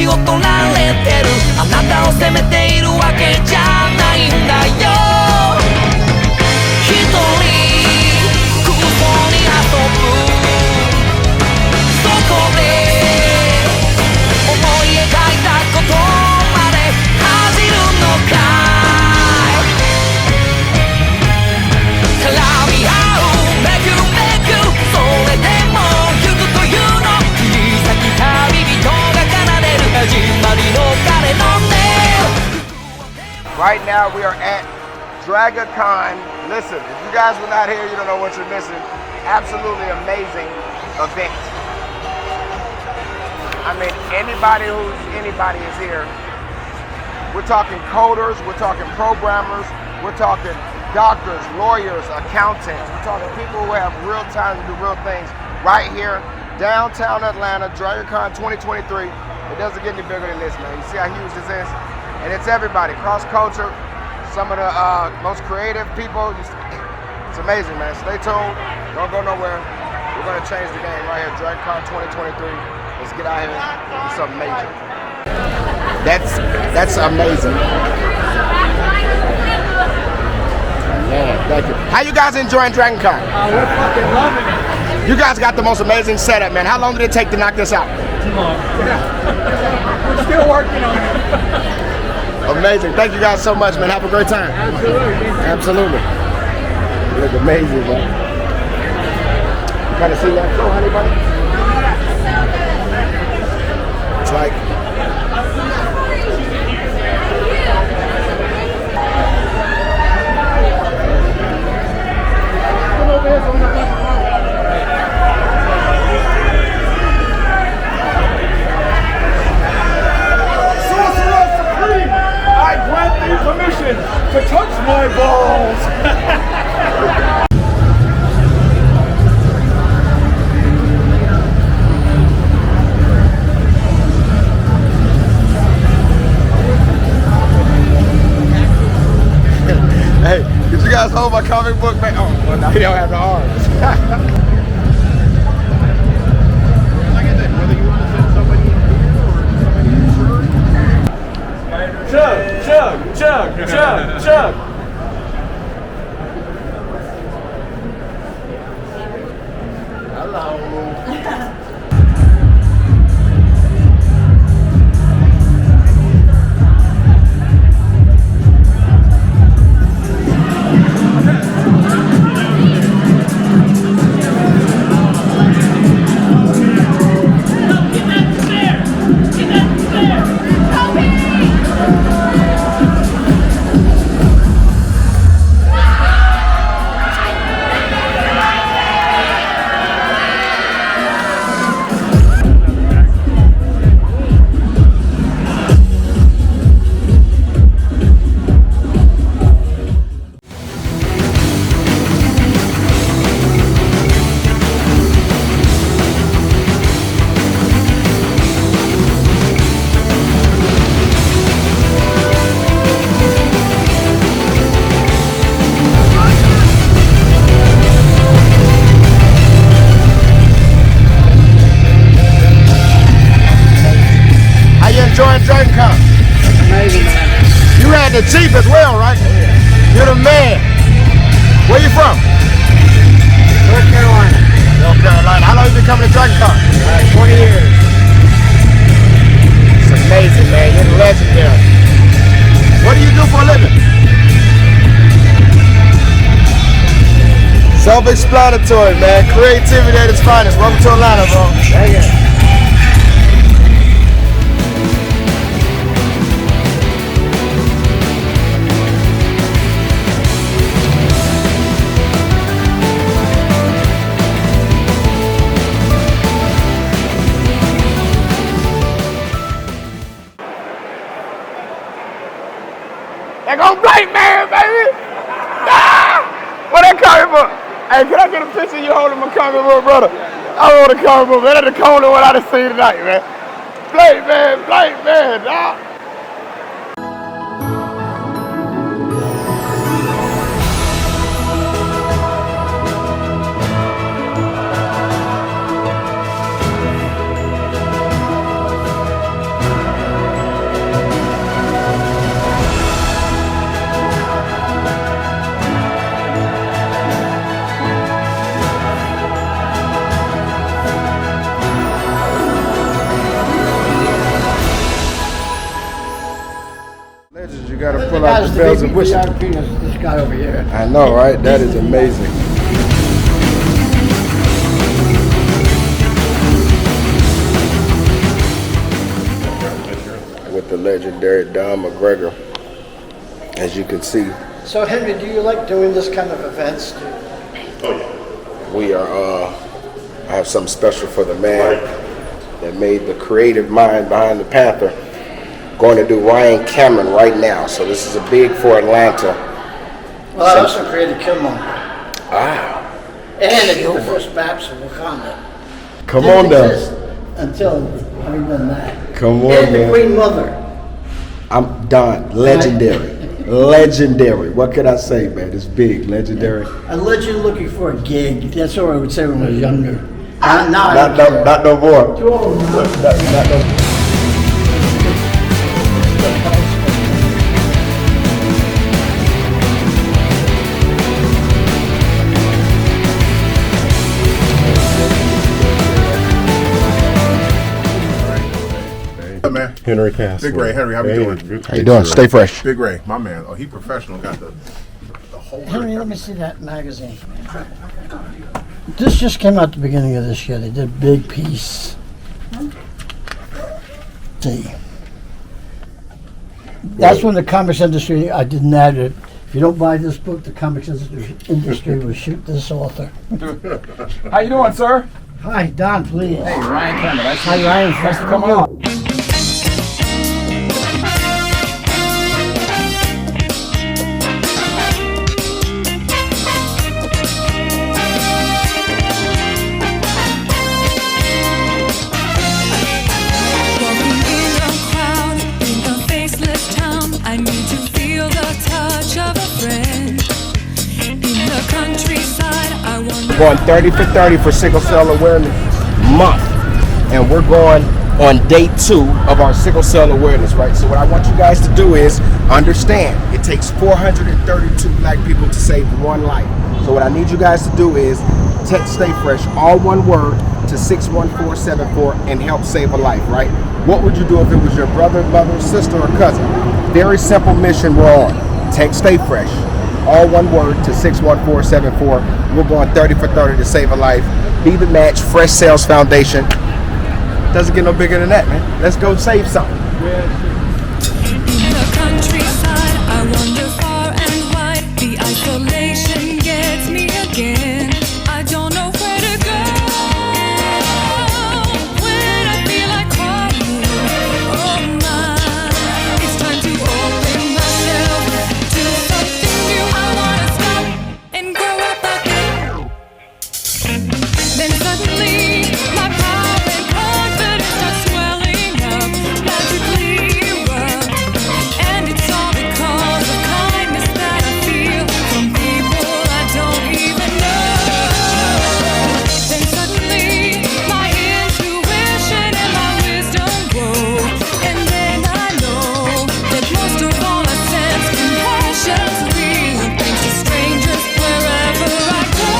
を取られてるあなたを責めているわけじゃないんだよ一人空想に遊ぶそこで思い描いたことまで恥じるのかい絡み合うめくめくそれでもゆくというの切り裂き旅人が奏でる始まりの鐘の音 Right now we are at DragonCon. Listen, if you guys were not here, you don't know what you're missing. Absolutely amazing event. I mean, anybody is here. We're talking coders, we're talking programmers, we're talking doctors, lawyers, accountants. We're talking people who have real time to do real things right here, downtown Atlanta, DragonCon 2023. It doesn't get any bigger than this, man. You see how huge this is? And it's everybody, cross culture, some of the most creative people. It's amazing, man. Stay tuned. Don't go nowhere. We're going to change the game right here, DragonCon 2023. Let's get out here and do something major. That's amazing. Yeah, thank you. How you guys enjoying DragonCon? We're fucking loving it. You guys got the most amazing setup, man. How long did it take to knock this out? Too long. We're still working on it. Amazing. Thank you guys so much, man. Have a great time. Absolutely. Absolutely. You look amazing, man. You kind of see that flow, honey bunny? It's like... Permission to touch my balls. Hey, did you guys hold my comic book back? Oh, well, no, he don't have the arms. Chug. Enjoying DragonCon? Amazing, man. You ran the Jeep as well, right? You're the man. Where you from? North Carolina. North Carolina. How long have you been coming to DragonCon? 20 years. It's amazing, man. You're legendary. What do you do for a living? Self-explanatory, man. Creativity at its finest. Welcome to Atlanta, bro. Thank you. They gon' blame man, baby! Ah! What that comic book? Hey, can I get a picture of you holding my comic book, brother? I want a comic book, man. That's the coolest one I done seen tonight, man. Blame man, dog. Legends, you gotta pull out the bells and whistles. This guy over here. I know, right? That is amazing. With the legendary DonMcGregor, as you can see. So Henry, do you like doing this kind of events? Oh yeah. We are, I have something special for the man that made the creative mind behind the Panther. Going to do Ryan Cameron right now. So this is a big for Atlanta. Well, I also created Killmonger. Ah. And it's the first maps of Wakanda. Come on now. Until having done that. Come on, and man. the Queen Mother. I'm done. Legendary. Legendary. What can I say, man? It's big. Legendary. A legend looking for a gig. That's what I would say when I was younger. Not no more. Too old now. Not no more. Man. Henry Castle. Big Ray, Henry, how you doing? How you doing? Stay fresh. Big Ray, my man. Oh, he professional. Got the whole. Henry, let me see that magazine. This just came out the beginning of this year. They did a big piece. See. That's when the comics industry, I didn't add it. If you don't buy this book, the comics industry will shoot this author. How you doing, sir? Hi, Don, please. Hey, Ryan Cameron. Hi, Ryan. Thanks for coming on. Going 30 for 30 for Sickle Cell Awareness Month, and we're going on day 2 of our Sickle Cell Awareness, right? So what I want you guys to do is understand it takes 432 black people to save one life. So what I need you guys to do is text Stay Fresh, all one word, to 61474 and help save a life, right? What would you do if it was your brother, mother, sister, or cousin? Very simple mission we're on. Text Stay Fresh, all one word, to 61474. We're going 30 for 30 to save a life. Be the match. Fresh Sales Foundation. Doesn't get no bigger than that, man. Let's go save something. In the countryside, I wander far and wide. The isolation gets me again. I don't know where to go when I feel like crying. Oh my, it's time to open myself to something new. I wanna stop and grow up again. Then suddenly my power and confidence start swelling up, magically erupt. And it's all because of kindness that I feel from people I don't even know. Then suddenly my intuition and my wisdom grow. And then I know that most of all I sense compassion's real. Thanks to strangers wherever I go.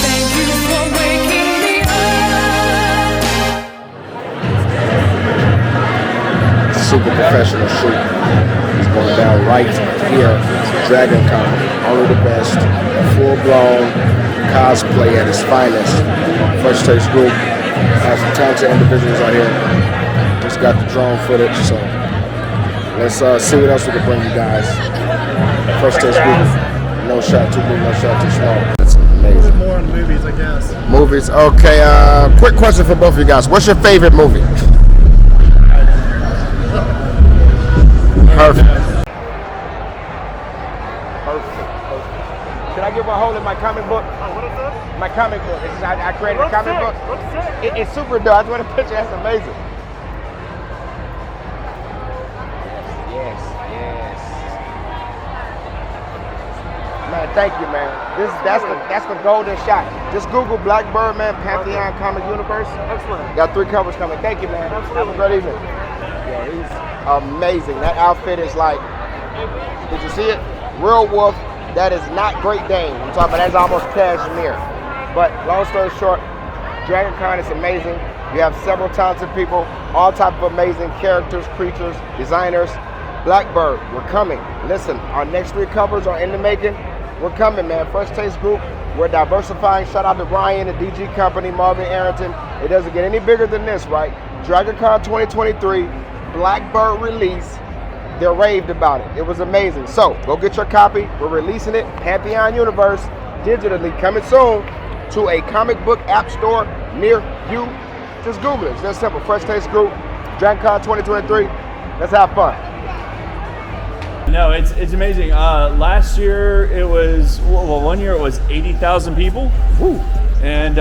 Thank you for waking me up. Super professional shoot. It's going down right here, DragonCon. Only the best. Full-blown cosplay at its finest. FreshTasteGroup has some talented individuals out here. Just got the drone footage, so let's see what else we can bring you guys. FreshTasteGroup. No shot too big, no shot too small. That's amazing. More in movies, I guess. Movies. Okay, quick question for both of you guys. What's your favorite movie? Perfect. Perfect. Can I give a hold of my comic book? What is this? My comic book. I created a comic book. It's super dope. I just want a picture. That's amazing. Yes. Man, thank you, man. That's the golden shot. Just Google Black Birdman Pantheon Comic Universe. Excellent. Got 3 covers coming. Thank you, man. Have a great evening. Yeah, he's amazing. That outfit is like, did you see it? Real wolf. That is not Great Dane. I'm talking about that's almost cashmere. But long story short, DragonCon is amazing. You have several talented people, all type of amazing characters, creatures, designers. Blackbird, we're coming. Listen, our next 3 covers are in the making. We're coming, man. Fresh Taste Group, we're diversifying. Shout out to Ryan, the DG company, Marvin Arrington. It doesn't get any bigger than this, right? DragonCon 2023, Blackbird release. They're raved about it. It was amazing. So go get your copy. We're releasing it, Pantheon Universe, digitally, coming soon to a comic book app store near you. Just Google it. It's that simple. Fresh Taste Group, DragonCon 2023. Let's have fun. No, it's amazing. Last year it was, well, 1 year it was 80,000 people. Woo. And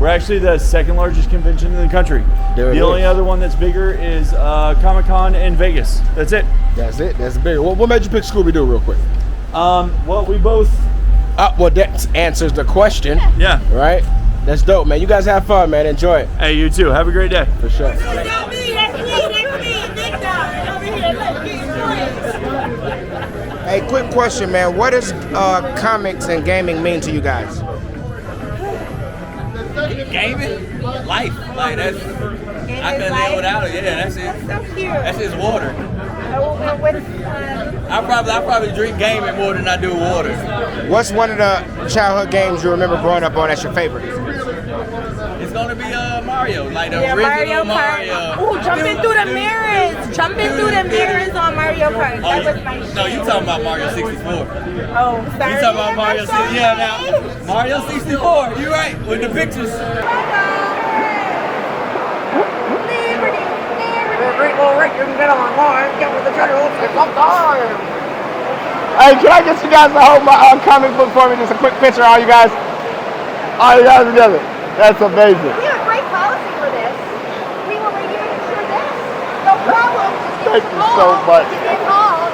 we're actually the 2nd largest convention in the country. The only other one that's bigger is Comic-Con in Vegas. That's it. That's it. That's bigger. What made you pick Scooby-Doo real quick? Well, we both... well, that answers the question. Yeah. Right? That's dope, man. You guys have fun, man. Enjoy it. Hey, you too. Have a great day. For sure. Hey, quick question, man. What does comics and gaming mean to you guys? Gaming, life, like that's. I couldn't live without it. Yeah, that's it. That's so cute. That's his water. What's, I probably drink gaming more than I do water. What's one of the childhood games you remember growing up on that's your favorite? It's gonna be Mario, like the original Mario. Ooh, jumping through the mirrors. Jumping through the mirrors on Mario Kart. That was my shit. No, you talking about Mario 64. Oh, sorry. You talking about Mario 64? Yeah, now Mario 64. You right with the pictures. Hey, can I get you guys to hold my comic book for me? Just a quick picture of all you guys. All you guys together. That's amazing. We have great policy for this. We will review it for this. No problem. Thank you so much. Just get involved.